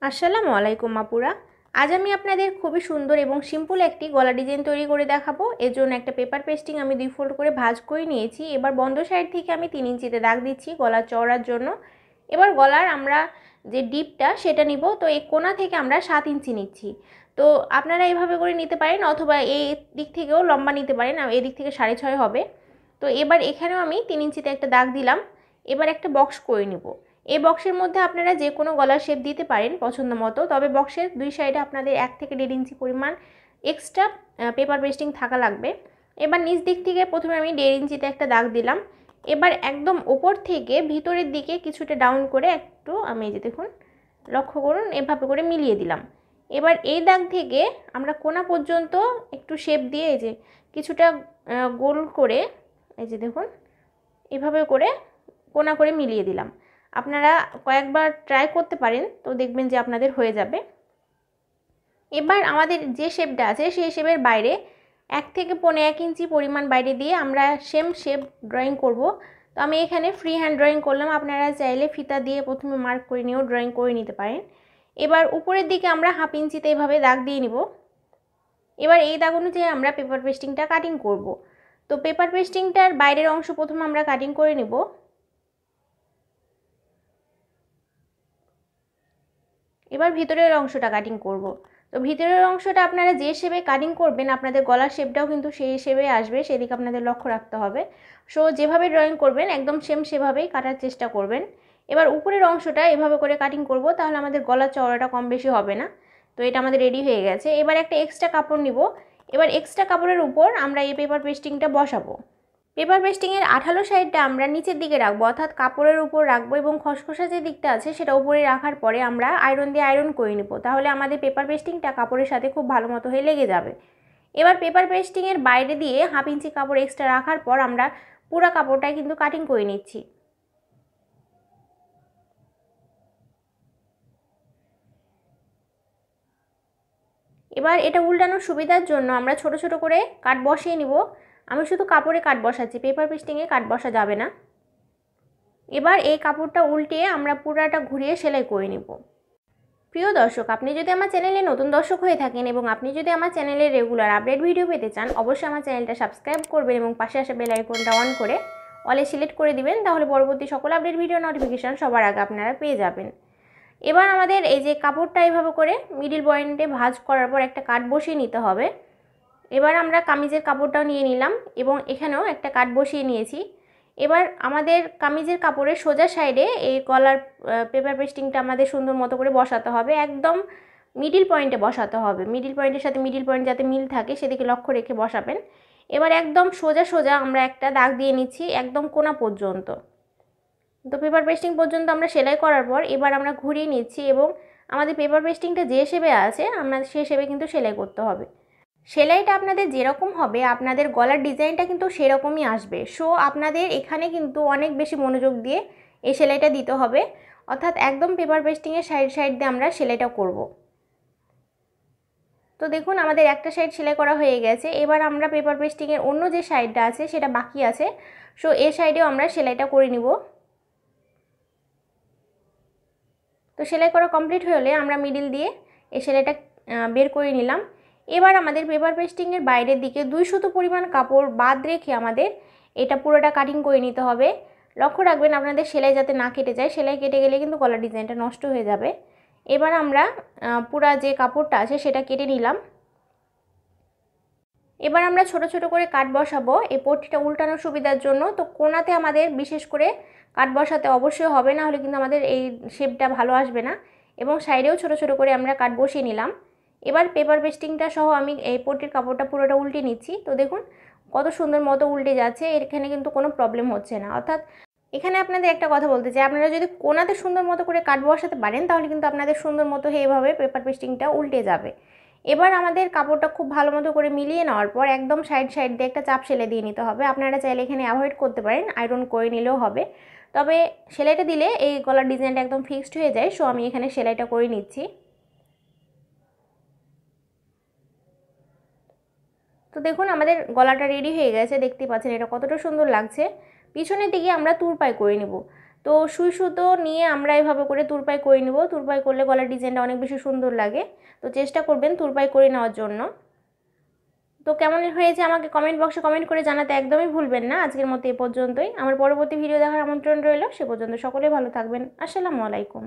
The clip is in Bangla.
আসসালামু আলাইকুম আপুরা। আজ আমি আপনাদের খুবই সুন্দর এবং সিম্পল একটি গলা ডিজাইন তৈরি করে দেখাবো। এর জন্য একটা পেপার পেস্টিং আমি 2 ফোল্ড করে ভাঁজ করে নিয়েছি। এবার বন্ধ সাইড থেকে আমি 3 ইঞ্চিতে দাগ দিচ্ছি গলা চওড়ার জন্য। এবার গলার আমরা যে ডিপটা সেটা নিব, তো এই কোণা থেকে আমরা 7 ইঞ্চি নিচ্ছি। তো আপনারা এইভাবে করে নিতে পারেন অথবা এই দিক থেকেও লম্বা নিতে পারেন, এই দিক থেকে 6.5 হবে। তো এবার এখানেও আমি 3 ইঞ্চিতে একটা দাগ দিলাম। এবার একটা বক্স করে নিব। এই বক্সের মধ্যে আপনারা যে কোনো গলার শেপ দিতে পারেন পছন্দ মতো, তবে বক্সের দুই সাইডে আপনাদের 1 থেকে 1.5 ইঞ্চি পরিমাণ এক্সট্রা পেপার পেস্টিং থাকা লাগবে। এবার নিচ দিক থেকে প্রথমে আমি 1.5 ইঞ্চিতে একটা দাগ দিলাম। এবার একদম ওপর থেকে ভিতরের দিকে কিছুটা ডাউন করে একটু আমি এই যে দেখুন লক্ষ্য করুন এভাবে করে মিলিয়ে দিলাম। এবার এই দাগ থেকে আমরা কোণা পর্যন্ত একটু শেপ দিয়ে এই যে কিছুটা গোল করে এই যে দেখুন এভাবে করে কোণা করে মিলিয়ে দিলাম। আপনারা কয়েকবার ট্রাই করতে পারেন, তো দেখবেন যে আপনাদের হয়ে যাবে। এবার আমাদের যে শেপটা আছে সেই শেপের বাইরে 1 থেকে 1.5 ইঞ্চি পরিমাণ বাইরে দিয়ে আমরা সেম শেপ ড্রয়িং করব। তো আমি এখানে ফ্রি হ্যান্ড ড্রয়িং করলাম, আপনারা চাইলে ফিতা দিয়ে প্রথমে মার্ক করে নিয়েও ড্রয়িং করে নিতে পারেন। এবার উপরের দিকে আমরা 1/2 ইঞ্চিতে এভাবে দাগ দিয়ে নিব। এবার এই দাগ অনুযায়ী আমরা পেপার পেস্টিংটা কাটিং করব। তো পেপার পেস্টিংটার বাইরের অংশ প্রথমে আমরা কাটিং করে নিব। এবার ভিতরের অংশটা কাটিং করব। তো ভিতরের অংশটা আপনারা যে শেপে কাটিং করবেন আপনাদের গলার শেপটাও কিন্তু সেই শেপে আসবে, সেদিকে আপনাদের লক্ষ্য রাখতে হবে। সো যেভাবে ড্রয়িং করবেন একদম সেম সেভাবেই কাটার চেষ্টা করবেন। এবার উপরের অংশটা এভাবে করে কাটিং করব, তাহলে আমাদের গলার চওড়াটা কম বেশি হবে না। তো এটা আমাদের রেডি হয়ে গেছে। এবার একটা এক্সট্রা কাপড় নিব। এবার এক্সট্রা কাপড়ের উপর আমরা এই পেপার পেস্টিংটা বসাবো। পেপার পেস্টিংয়ের আঠালো সাইডটা আমরা নিচের দিকে রাখবো, অর্থাৎ কাপড়ের উপর রাখবো, এবং খসখসা যে দিকটা আছে সেটা উপরে রাখার পরে আমরা আয়রন দিয়ে আয়রন করে নেব। তাহলে আমাদের পেপার পেস্টিংটা কাপড়ের সাথে খুব ভালো মতো হয়ে লেগে যাবে। এবার পেপার পেস্টিংয়ের বাইরে দিয়ে 1/2 ইঞ্চি কাপড় এক্সট্রা রাখার পর আমরা পুরো কাপড়টাই কিন্তু কাটিং করে নিচ্ছি। এবার এটা উল্টানোর সুবিধার জন্য আমরা ছোট ছোট করে কাট বসিয়ে নিব। আমি শুধু কাপড়ে কাট বসাচ্ছি, পেপার পেস্টিংয়ে কাট বসা যাবে না। এবার এই কাপড়টা উল্টিয়ে আমরা পুরাটা ঘুরিয়ে সেলাই করে নেব। প্রিয় দর্শক, আপনি যদি আমার চ্যানেলে নতুন দর্শক হয়ে থাকেন এবং আপনি যদি আমার চ্যানেলে রেগুলার আপডেট ভিডিও পেতে চান, অবশ্যই আমার চ্যানেলটা সাবস্ক্রাইব করবেন এবং পাশে আসা বেল আইকনটা অন করে অলে সিলেক্ট করে দিবেন। তাহলে পরবর্তী সকল আপডেট ভিডিও নোটিফিকেশন সবার আগে আপনারা পেয়ে যাবেন। এবার আমাদের এই যে কাপড়টা এইভাবে করে মিডিল পয়েন্টে ভাঁজ করার পর একটা কাট বসিয়ে নিতে হবে। এবার আমরা কামিজের কাপড়টাও নিয়ে নিলাম এবং এখানেও একটা কাট বসিয়ে নিয়েছি। এবার আমাদের কামিজের কাপড়ের সোজা সাইডে এই গলার পেপার পেস্টিংটা আমাদের সুন্দর মতো করে বসাতে হবে, একদম মিডিল পয়েন্টে বসাতে হবে। মিডিল পয়েন্টের সাথে মিডিল পয়েন্ট যাতে মিল থাকে সেদিকে লক্ষ্য রেখে বসাবেন। এবার একদম সোজা সোজা আমরা একটা দাগ দিয়ে নিচ্ছি একদম কোণা পর্যন্ত। তো পেপার পেস্টিং পর্যন্ত আমরা সেলাই করার পর এবার আমরা ঘুরিয়ে নিচ্ছি এবং আমাদের পেপার পেস্টিংটা যে শেপে আছে আমরা সেই শেপে কিন্তু সেলাই করতে হবে। সেলাইটা আপনাদের যেরকম হবে আপনাদের গলার ডিজাইনটা কিন্তু সেরকমই আসবে। সো আপনাদের এখানে কিন্তু অনেক বেশি মনোযোগ দিয়ে এই সেলাইটা দিতে হবে, অর্থাৎ একদম পেপার পেস্টিংয়ের সাইড সাইড দিয়ে আমরা সেলাইটা করব। তো দেখুন আমাদের একটা সাইড সেলাই করা হয়ে গেছে। এবার আমরা পেপার পেস্টিংয়ের অন্য যে সাইডটা আছে সেটা বাকি আছে, সো এই সাইডেও আমরা সেলাইটা করে নিব। তো সেলাই করা কমপ্লিট হলে আমরা মিডিল দিয়ে এই সেলাইটা বের করে নিলাম। এবার আমাদের পেপার পেস্টিংয়ের বাইরের দিকে 2 সুতো পরিমাণ কাপড় বাদ রেখে আমাদের এটা পুরোটা কাটিং করে নিতে হবে। লক্ষ্য রাখবেন আপনাদের সেলাই যাতে না কেটে যায়, সেলাই কেটে গেলে কিন্তু গলার ডিজাইনটা নষ্ট হয়ে যাবে। এবার আমরা পুরা যে কাপড়টা আছে সেটা কেটে নিলাম। এবার আমরা ছোট ছোট করে কাট বসাবো এই পট্টিটা উল্টানোর সুবিধার জন্য। তো কোণাতে আমাদের বিশেষ করে কাট বসাতে অবশ্যই হবে, না হলে কিন্তু আমাদের এই শেপটা ভালো আসবে না। এবং সাইডেও ছোট ছোট করে আমরা কাট বসিয়ে নিলাম। এবার পেপার পেস্টিংটা সহ আমি এই পট্টির কাপড়টা পুরোটা উল্টে নিচ্ছি। তো দেখুন কত সুন্দর মতো উল্টে যাচ্ছে, এখানে কিন্তু কোনো প্রবলেম হচ্ছে না। অর্থাৎ এখানে আপনাদের একটা কথা বলতে চাই, আপনারা যদি কোণাতে সুন্দর মতো করে কাট বসাতে পারেন তাহলে কিন্তু আপনাদের সুন্দর মতো এইভাবে পেপার পেস্টিংটা উল্টে যাবে। এবার আমাদের কাপড়টা খুব ভালো মতো করে মিলিয়ে নেওয়ার পর একদম সাইড সাইড দিয়ে একটা চাপ সেলাই দিয়ে নিতে হবে। আপনারা চাইলে এখানে অ্যাভয়েড করতে পারেন, আয়রন করে নিলেও হবে, তবে সেলাইটা দিলে এই গলার ডিজাইনটা একদম ফিক্সড হয়ে যায়। সো আমি এখানে সেলাইটা করে নিচ্ছি। তো দেখুন আমাদের গলাটা রেডি হয়ে গেছে, দেখতে পাচ্ছেন এটা কতটা সুন্দর লাগছে। পিছনের দিকে আমরা তুরপাই করে নেব। তো সুই সুতো নিয়ে আমরা এভাবে করে তুরপাই করে নেব। তুরপাই করলে গলার ডিজাইনটা অনেক বেশি সুন্দর লাগে। তো চেষ্টা করবেন তুরপাই করে নেওয়ার জন্য। তো কেমন হয়েছে আমাকে কমেন্ট বক্সে কমেন্ট করে জানাতে একদমই ভুলবেন না। আজকের মতো এ পর্যন্তই। আমার পরবর্তী ভিডিও দেখার আমন্ত্রণ রইল। সে পর্যন্ত সকলে ভালো থাকবেন। আসসালামু আলাইকুম।